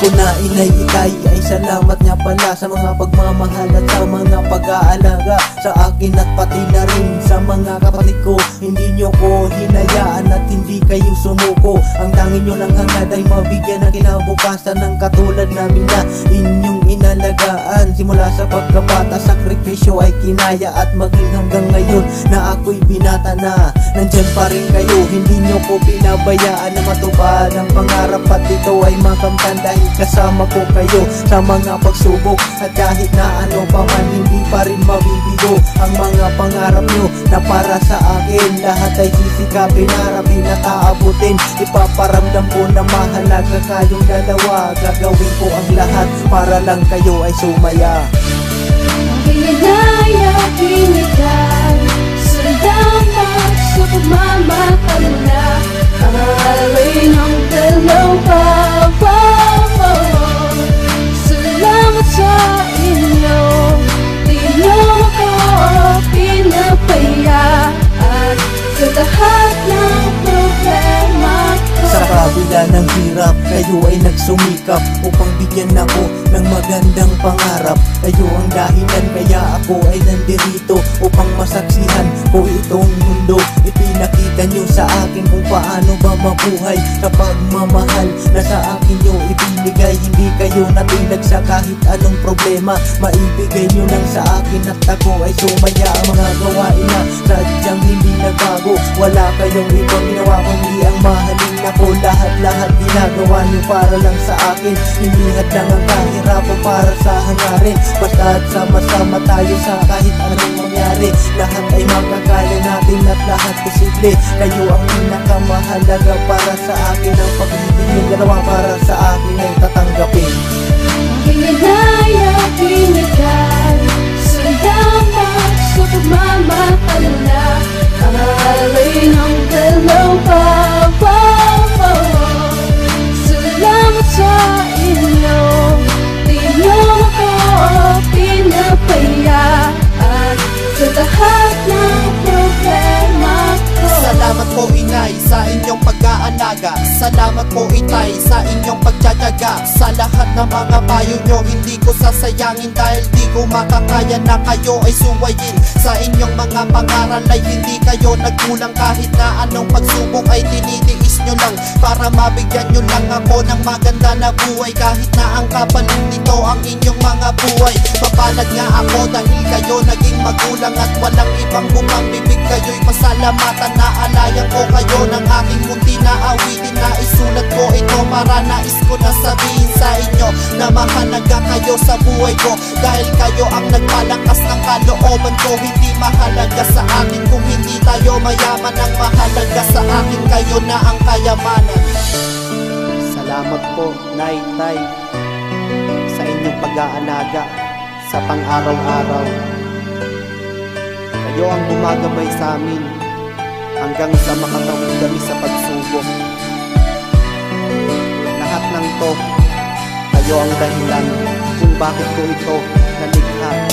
ko na inay-itay ay salamat nga pala sa mga pagmamahal at sa mga pag-aalaga sa akin at pati na rin sa mga kapatid ko. Hindi nyo ko hinayaan at hindi kayo sumuko. Ang tanging nyo lang hangad ay mabigyan ng kinabukasan ng katulad namin na inyong inalagaan. Simula sa pagkabata, sakripisyo ay kinaya at maging hanggang ngayon na ako'y binata na nandyan pa rin kayo. Hindi nyo ko pinabayaan na matupad ang pangarap at ito ay makamtan dahil kasama ko kayo sa mga pagsubok. At kahit na ano pa man, hindi pa rin mabibigo ang mga pangarap nyo na para sa akin. Lahat ay sisikapin, harapin at aabutin. Ipaparamdam ko na mahalaga kayong dalawa. Gagawin ko ang lahat para lang kayo ay sumaya. Pinagaya, pinagay, salamat sa pagmamahal na alay ng dalawa. Salamat sa inyo, di nyo ako pinapaya at sa lahat ng problema ko. Sa kabila ng hirap, kayo ay nagsumikap upang bigyan ako ng magandang pangarap. Kayo ang dahilan kaya ako ay nandirito upang masaksihan ko itong mundo. Ipinakita nyo sa akin kung paano ba mabuhay sa pagmamahal na sa akin nyo ibinigay. Hindi kayo natilag sa kahit anong problema, maibigay nyo lang sa akin at ako ay sumaya. Ang mga gawain na sadyang hindi nagbago, wala kayong ibang ginawa kundi ang mahalin ako. Lahat ginagawa nyo para lang sa akin, hindi hadlang ang kahirapan para sa hangarin. Basta't sama-sama tayo sa kahit anong mangyari, lahat ay makakaya natin at lahat posible. Kayo ang pinakamahalaga para sa akin, ang pag-ibig yung dalawa para sa akin ay tatanggapin. Pinagaya, pinagay, salamat sa pagmamahal na alay ng dalawa. Salamat sa inyo, di nyo ako pinapaya at sa lahat ng problema ko. Salamat po inay sa inyong pag-aalaga. Salamat po itay sa inyong pagtsatsaga. Sa lahat ng mga payo nyo hindi ko sasayangin, dahil di ko makakaya na kayo ay suwayin. Sa inyong mga pangaral ay hindi kayo nagkulang, kahit na anong pagsubok ay tinitiis nyo lang para mabigyan nyo lang ako ng maganda na buhay. Kahit na ang kapalit nito ang inyong mga buhay, mapalad nga ako dahil kayo naging magulang at walang ibang bumang bibig. Kayo'y pasalamatan na alayan ko kayo ng aking munti na awitin na isulat ko ito para nais ko na sabihin sa inyo na mahalaga kayo sa buhay ko, dahil kayo ang nagpalakas ng kalooban ko. Hindi mahalaga sa akin kung hindi tayo mayaman, ang mahalaga sa akin kayo na ang kayamanan. Salamat po Nay, Tay, sa inyong pag-aalaga sa pang-araw-araw. Kayo ang gumagabay sa amin hanggang sa makatawid kami sa pagsubok. Lahat ng to, kayo ang dahilan kung bakit ko ito nalikha.